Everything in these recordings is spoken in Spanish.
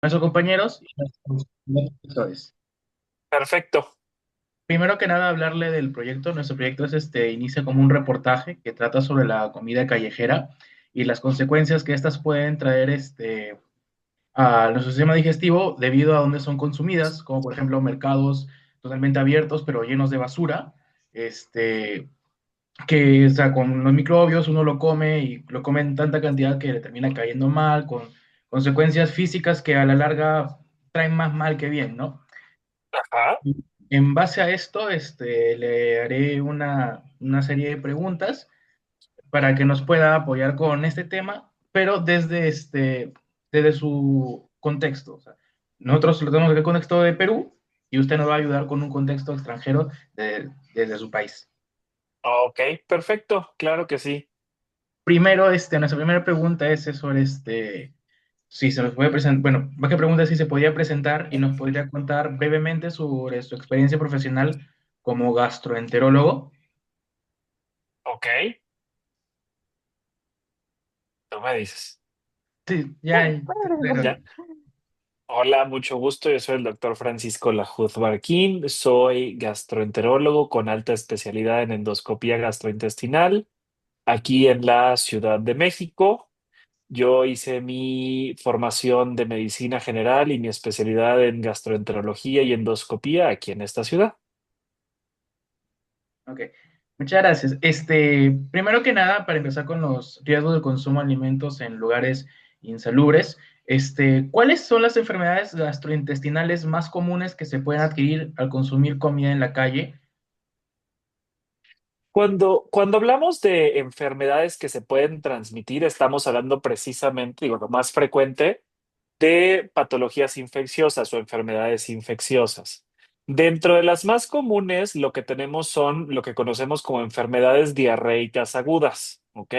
Nuestros compañeros y nuestros profesores. Perfecto. Primero que nada, hablarle del proyecto. Nuestro proyecto inicia como un reportaje que trata sobre la comida callejera y las consecuencias que estas pueden traer a nuestro sistema digestivo debido a dónde son consumidas, como por ejemplo mercados totalmente abiertos pero llenos de basura, este, que o sea, con los microbios uno lo come y lo come en tanta cantidad que le termina cayendo mal, con consecuencias físicas que a la larga traen más mal que bien, ¿no? Ajá. En base a esto, le haré una serie de preguntas para que nos pueda apoyar con este tema, pero desde su contexto. O sea, nosotros lo tenemos el contexto de Perú y usted nos va a ayudar con un contexto extranjero desde su país. Ok, perfecto. Claro que sí. Primero, nuestra primera pregunta es sobre si se nos puede presentar, bueno, más que pregunta es si se podía presentar y nos podría contar brevemente sobre su experiencia profesional como gastroenterólogo. Ok, tú me dices. Sí, ya, Ya. déjalo. Hola, mucho gusto. Yo soy el doctor Francisco Lajuz Barquín. Soy gastroenterólogo con alta especialidad en endoscopía gastrointestinal aquí en la Ciudad de México. Yo hice mi formación de medicina general y mi especialidad en gastroenterología y endoscopía aquí en esta ciudad. Ok, muchas gracias. Primero que nada, para empezar con los riesgos de consumo de alimentos en lugares insalubres, ¿cuáles son las enfermedades gastrointestinales más comunes que se pueden adquirir al consumir comida en la calle? Cuando hablamos de enfermedades que se pueden transmitir, estamos hablando precisamente, digo, lo más frecuente, de patologías infecciosas o enfermedades infecciosas. Dentro de las más comunes, lo que tenemos son lo que conocemos como enfermedades diarreicas agudas, ¿ok?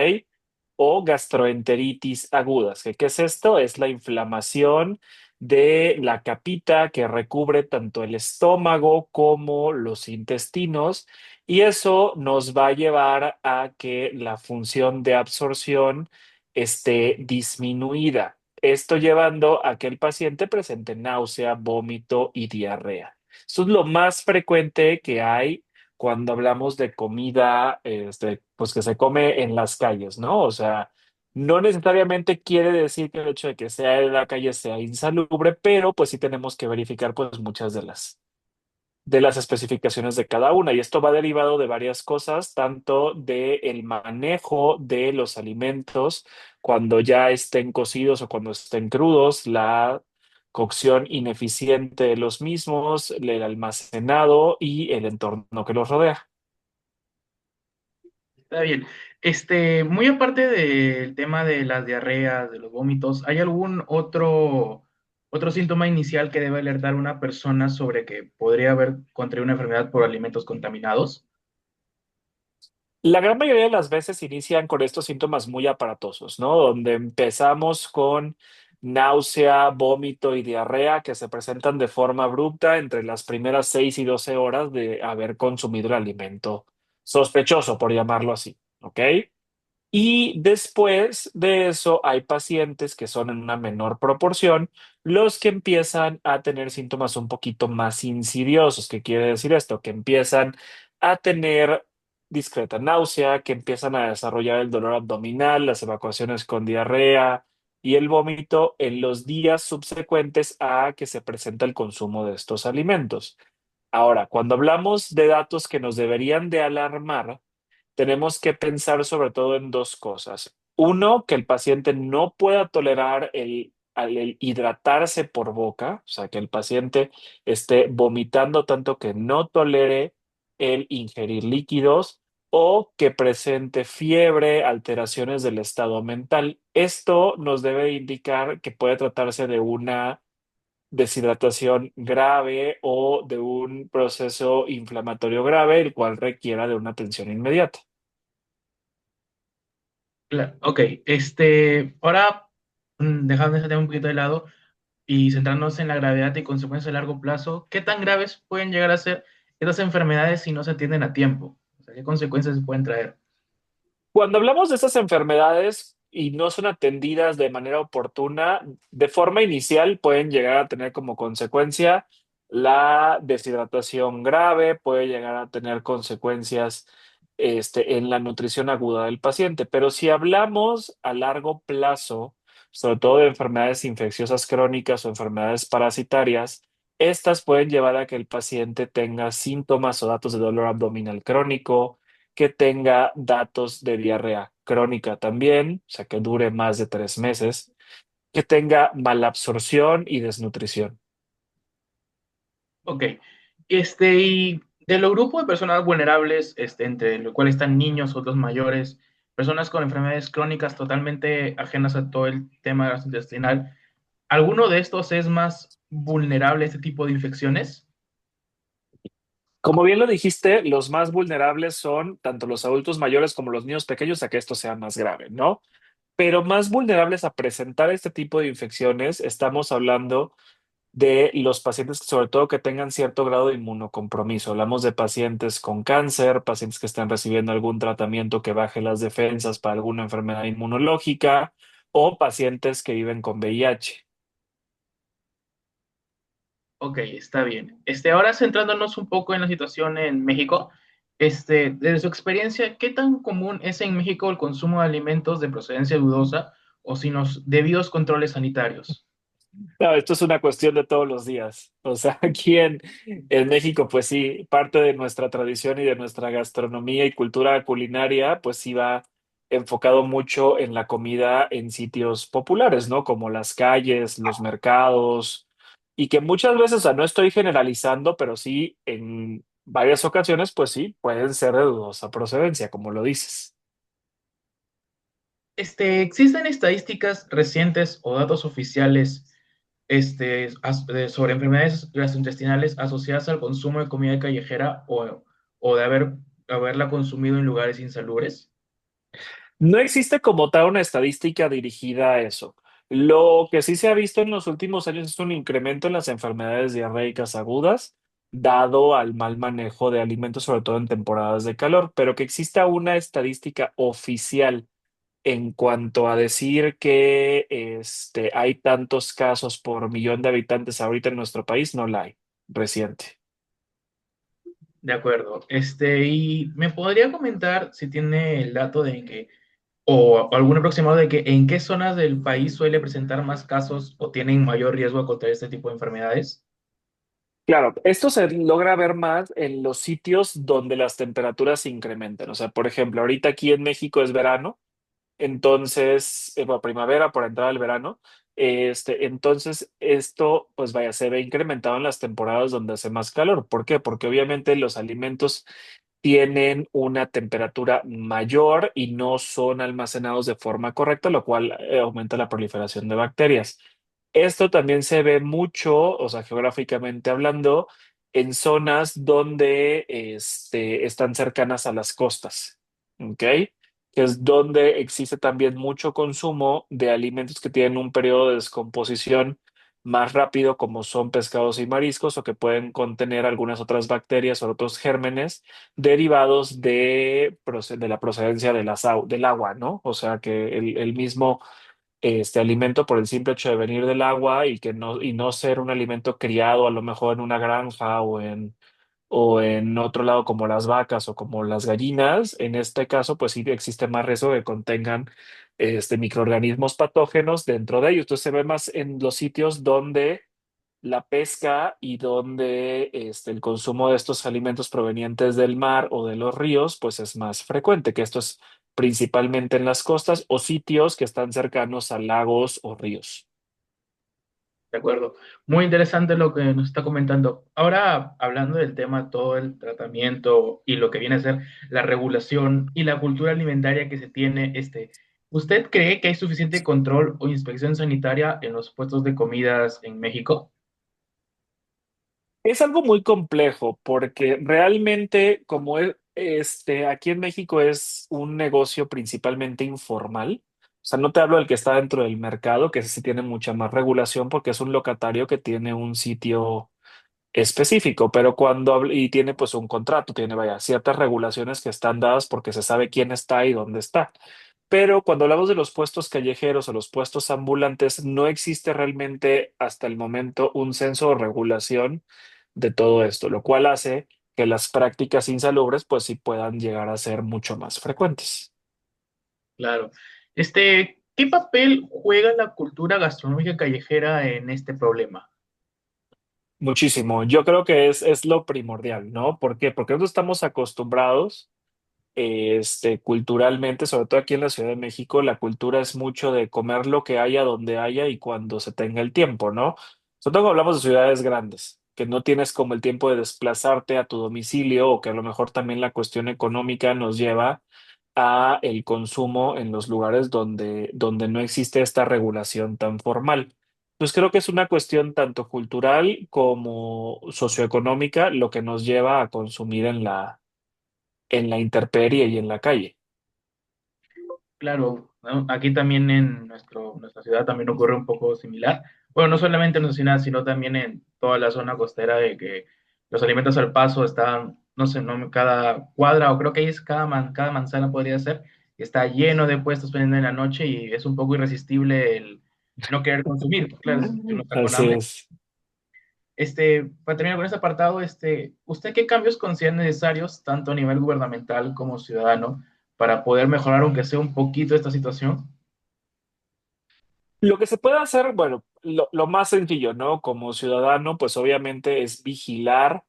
O gastroenteritis agudas. ¿Qué es esto? Es la inflamación de la capita que recubre tanto el estómago como los intestinos, y eso nos va a llevar a que la función de absorción esté disminuida. Esto llevando a que el paciente presente náusea, vómito y diarrea. Esto es lo más frecuente que hay cuando hablamos de comida, pues que se come en las calles, ¿no? O sea, no necesariamente quiere decir que el hecho de que sea en la calle sea insalubre, pero pues sí tenemos que verificar pues muchas de las especificaciones de cada una. Y esto va derivado de varias cosas, tanto del manejo de los alimentos cuando ya estén cocidos o cuando estén crudos, la cocción ineficiente de los mismos, el almacenado y el entorno que los rodea. Está bien. Muy aparte del tema de las diarreas, de los vómitos, ¿hay algún otro síntoma inicial que debe alertar a una persona sobre que podría haber contraído una enfermedad por alimentos contaminados? La gran mayoría de las veces inician con estos síntomas muy aparatosos, ¿no? Donde empezamos con náusea, vómito y diarrea que se presentan de forma abrupta entre las primeras 6 y 12 horas de haber consumido el alimento sospechoso, por llamarlo así, ¿ok? Y después de eso hay pacientes que son en una menor proporción los que empiezan a tener síntomas un poquito más insidiosos. ¿Qué quiere decir esto? Que empiezan a tener discreta náusea, que empiezan a desarrollar el dolor abdominal, las evacuaciones con diarrea y el vómito en los días subsecuentes a que se presenta el consumo de estos alimentos. Ahora, cuando hablamos de datos que nos deberían de alarmar, tenemos que pensar sobre todo en dos cosas. Uno, que el paciente no pueda tolerar el hidratarse por boca, o sea, que el paciente esté vomitando tanto que no tolere el ingerir líquidos o que presente fiebre, alteraciones del estado mental. Esto nos debe indicar que puede tratarse de una deshidratación grave o de un proceso inflamatorio grave, el cual requiera de una atención inmediata. Ok, ahora dejando ese tema un poquito de lado y centrándonos en la gravedad y consecuencias a largo plazo, ¿qué tan graves pueden llegar a ser estas enfermedades si no se atienden a tiempo? O sea, ¿qué consecuencias se pueden traer? Cuando hablamos de estas enfermedades, y no son atendidas de manera oportuna, de forma inicial pueden llegar a tener como consecuencia la deshidratación grave, puede llegar a tener consecuencias en la nutrición aguda del paciente. Pero si hablamos a largo plazo, sobre todo de enfermedades infecciosas crónicas o enfermedades parasitarias, estas pueden llevar a que el paciente tenga síntomas o datos de dolor abdominal crónico, que tenga datos de diarrea crónica también, o sea, que dure más de 3 meses, que tenga malabsorción y desnutrición. Ok. Y de los grupos de personas vulnerables, entre los cuales están niños, otros mayores, personas con enfermedades crónicas totalmente ajenas a todo el tema gastrointestinal, ¿alguno de estos es más vulnerable a este tipo de infecciones? Como bien lo dijiste, los más vulnerables son tanto los adultos mayores como los niños pequeños a que esto sea más grave, ¿no? Pero más vulnerables a presentar este tipo de infecciones, estamos hablando de los pacientes, sobre todo que tengan cierto grado de inmunocompromiso. Hablamos de pacientes con cáncer, pacientes que están recibiendo algún tratamiento que baje las defensas para alguna enfermedad inmunológica o pacientes que viven con VIH. Ok, está bien. Ahora centrándonos un poco en la situación en México, desde su experiencia, ¿qué tan común es en México el consumo de alimentos de procedencia dudosa o sin los debidos controles sanitarios? No, esto es una cuestión de todos los días. O sea, aquí en México, pues sí, parte de nuestra tradición y de nuestra gastronomía y cultura culinaria, pues sí va enfocado mucho en la comida en sitios populares, ¿no? Como las calles, los mercados, y que muchas veces, o sea, no estoy generalizando, pero sí en varias ocasiones, pues sí, pueden ser de dudosa procedencia, como lo dices. ¿Existen estadísticas recientes o datos oficiales sobre enfermedades gastrointestinales asociadas al consumo de comida callejera o de haberla consumido en lugares insalubres? No existe como tal una estadística dirigida a eso. Lo que sí se ha visto en los últimos años es un incremento en las enfermedades diarreicas agudas, dado al mal manejo de alimentos, sobre todo en temporadas de calor, pero que exista una estadística oficial en cuanto a decir que hay tantos casos por millón de habitantes ahorita en nuestro país, no la hay reciente. De acuerdo. ¿Y me podría comentar si tiene el dato de que, o algún aproximado de que en qué zonas del país suele presentar más casos o tienen mayor riesgo de contraer este tipo de enfermedades? Claro, esto se logra ver más en los sitios donde las temperaturas se incrementan. O sea, por ejemplo, ahorita aquí en México es verano, entonces, bueno, primavera por entrar al verano. Entonces, esto, pues vaya, se ve incrementado en las temporadas donde hace más calor. ¿Por qué? Porque obviamente los alimentos tienen una temperatura mayor y no son almacenados de forma correcta, lo cual aumenta la proliferación de bacterias. Esto también se ve mucho, o sea, geográficamente hablando, en zonas donde están cercanas a las costas, ¿ok? Que es donde existe también mucho consumo de alimentos que tienen un periodo de descomposición más rápido, como son pescados y mariscos, o que pueden contener algunas otras bacterias o otros gérmenes derivados de la procedencia del agua, ¿no? O sea, que el mismo alimento por el simple hecho de venir del agua y no ser un alimento criado a lo mejor en una granja o en otro lado como las vacas o como las gallinas, en este caso pues sí existe más riesgo de que contengan microorganismos patógenos dentro de ellos. Entonces se ve más en los sitios donde la pesca y donde el consumo de estos alimentos provenientes del mar o de los ríos, pues es más frecuente, que esto es principalmente en las costas o sitios que están cercanos a lagos o ríos. De acuerdo. Muy interesante lo que nos está comentando. Ahora, hablando del tema, todo el tratamiento y lo que viene a ser la regulación y la cultura alimentaria que se tiene, ¿usted cree que hay suficiente control o inspección sanitaria en los puestos de comidas en México? Es algo muy complejo porque realmente aquí en México es un negocio principalmente informal. O sea, no te hablo del que está dentro del mercado, que ese sí tiene mucha más regulación porque es un locatario que tiene un sitio específico, pero y tiene pues un contrato, tiene vaya ciertas regulaciones que están dadas porque se sabe quién está y dónde está. Pero cuando hablamos de los puestos callejeros o los puestos ambulantes, no existe realmente hasta el momento un censo o regulación de todo esto, lo cual hace que las prácticas insalubres pues sí puedan llegar a ser mucho más frecuentes. Claro. ¿Qué papel juega la cultura gastronómica callejera en este problema? Muchísimo. Yo creo que es lo primordial, ¿no? ¿Por qué? Porque nosotros estamos acostumbrados culturalmente, sobre todo aquí en la Ciudad de México, la cultura es mucho de comer lo que haya, donde haya y cuando se tenga el tiempo, ¿no? Sobre todo cuando hablamos de ciudades grandes, que no tienes como el tiempo de desplazarte a tu domicilio o que a lo mejor también la cuestión económica nos lleva a el consumo en los lugares donde no existe esta regulación tan formal. Pues creo que es una cuestión tanto cultural como socioeconómica lo que nos lleva a consumir en la intemperie y en la calle. Claro, ¿no? Aquí también en nuestra ciudad también ocurre un poco similar. Bueno, no solamente en nuestra ciudad, sino también en toda la zona costera de que los alimentos al paso están, no sé, no, cada cuadra o creo que ahí es cada manzana podría ser, está lleno de puestos vendiendo en la noche y es un poco irresistible el no querer consumir, pues claro, si uno está con Así hambre. es. Para terminar con este apartado, ¿usted qué cambios considera necesarios, tanto a nivel gubernamental como ciudadano, para poder mejorar, aunque sea un poquito, esta situación? Lo que se puede hacer, bueno, lo más sencillo, ¿no? Como ciudadano, pues obviamente es vigilar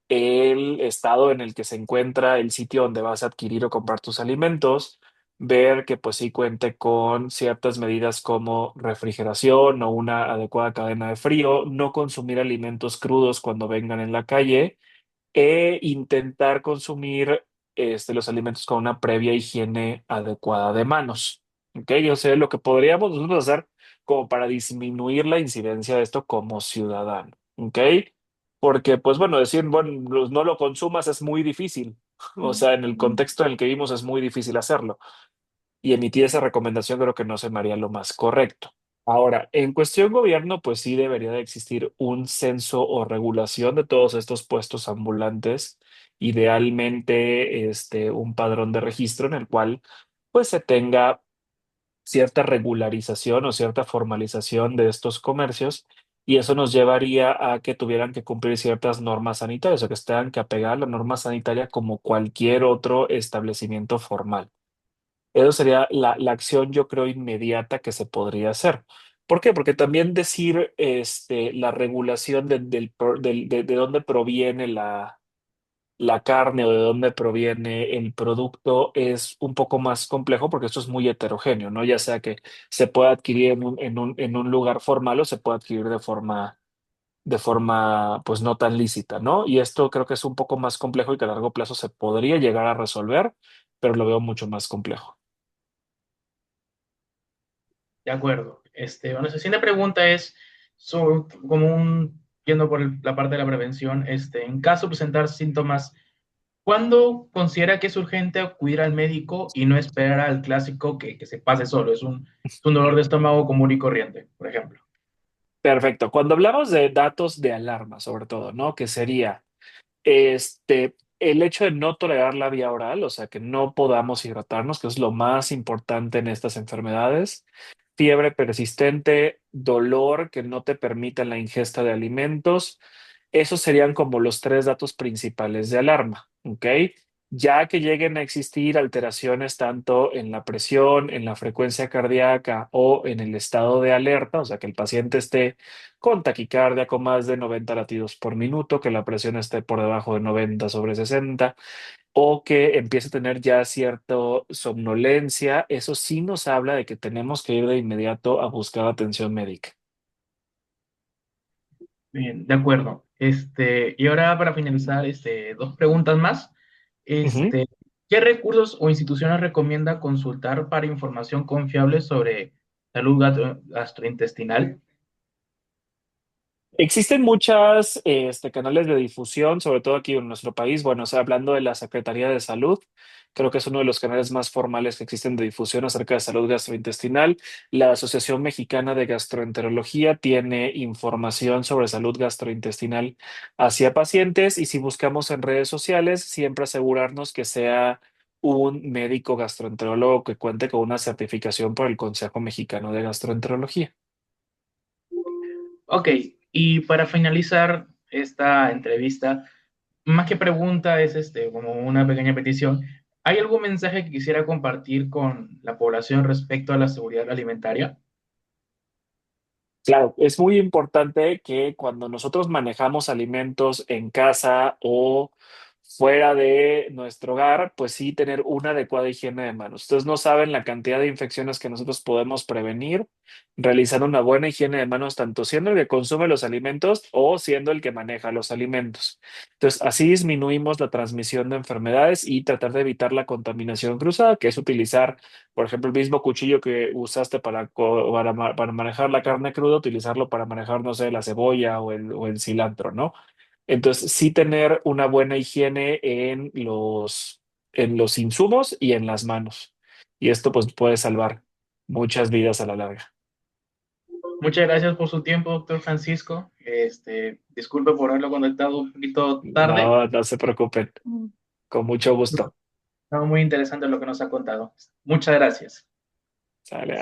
el estado en el que se encuentra el sitio donde vas a adquirir o comprar tus alimentos, ver que pues sí cuente con ciertas medidas como refrigeración o una adecuada cadena de frío, no consumir alimentos crudos cuando vengan en la calle e intentar consumir los alimentos con una previa higiene adecuada de manos. ¿Ok? Yo sé lo que podríamos nosotros hacer como para disminuir la incidencia de esto como ciudadano. ¿Ok? Porque, pues bueno, decir, bueno, pues, no lo consumas es muy difícil. O sea, en el contexto en el que vivimos es muy difícil hacerlo y emitir esa recomendación creo que no se me haría lo más correcto. Ahora, en cuestión gobierno, pues sí debería de existir un censo o regulación de todos estos puestos ambulantes, idealmente un padrón de registro en el cual pues se tenga cierta regularización o cierta formalización de estos comercios y eso nos llevaría a que tuvieran que cumplir ciertas normas sanitarias o que se tengan que apegar a la norma sanitaria como cualquier otro establecimiento formal. Eso sería la acción, yo creo, inmediata que se podría hacer. ¿Por qué? Porque también decir la regulación de dónde proviene la carne o de dónde proviene el producto es un poco más complejo porque esto es muy heterogéneo, ¿no? Ya sea que se pueda adquirir en un lugar formal o se puede adquirir de forma, pues no tan lícita, ¿no? Y esto creo que es un poco más complejo y que a largo plazo se podría llegar a resolver, pero lo veo mucho más complejo. De acuerdo. Bueno, la siguiente pregunta es, yendo por la parte de la prevención, en caso de presentar síntomas, ¿cuándo considera que es urgente acudir al médico y no esperar al clásico que se pase solo? Es un dolor de estómago común y corriente, por ejemplo. Perfecto. Cuando hablamos de datos de alarma, sobre todo, ¿no? Que sería el hecho de no tolerar la vía oral, o sea, que no podamos hidratarnos, que es lo más importante en estas enfermedades. Fiebre persistente, dolor que no te permita la ingesta de alimentos. Esos serían como los tres datos principales de alarma, ¿ok? Ya que lleguen a existir alteraciones tanto en la presión, en la frecuencia cardíaca o en el estado de alerta, o sea, que el paciente esté con taquicardia con más de 90 latidos por minuto, que la presión esté por debajo de 90 sobre 60 o que empiece a tener ya cierta somnolencia, eso sí nos habla de que tenemos que ir de inmediato a buscar atención médica. Bien, de acuerdo. Y ahora para finalizar, dos preguntas más. Ujú. Este, ¿Qué recursos o instituciones recomienda consultar para información confiable sobre salud gastrointestinal? Existen muchas canales de difusión, sobre todo aquí en nuestro país. Bueno, o sea, hablando de la Secretaría de Salud, creo que es uno de los canales más formales que existen de difusión acerca de salud gastrointestinal. La Asociación Mexicana de Gastroenterología tiene información sobre salud gastrointestinal hacia pacientes y si buscamos en redes sociales, siempre asegurarnos que sea un médico gastroenterólogo que cuente con una certificación por el Consejo Mexicano de Gastroenterología. Ok, y para finalizar esta entrevista, más que pregunta es como una pequeña petición. ¿Hay algún mensaje que quisiera compartir con la población respecto a la seguridad alimentaria? Claro, es muy importante que cuando nosotros manejamos alimentos en casa o fuera de nuestro hogar, pues sí tener una adecuada higiene de manos. Ustedes no saben la cantidad de infecciones que nosotros podemos prevenir realizando una buena higiene de manos, tanto siendo el que consume los alimentos o siendo el que maneja los alimentos. Entonces, así disminuimos la transmisión de enfermedades y tratar de evitar la contaminación cruzada, que es utilizar, por ejemplo, el mismo cuchillo que usaste para manejar la carne cruda, utilizarlo para manejar, no sé, la cebolla o el cilantro, ¿no? Entonces, sí tener una buena higiene en los insumos y en las manos. Y esto pues puede salvar muchas vidas a la larga. Muchas gracias por su tiempo, doctor Francisco. Disculpe por haberlo conectado un poquito tarde. No, no se preocupen. Con mucho gusto. Estaba muy interesante lo que nos ha contado. Muchas gracias. Sale.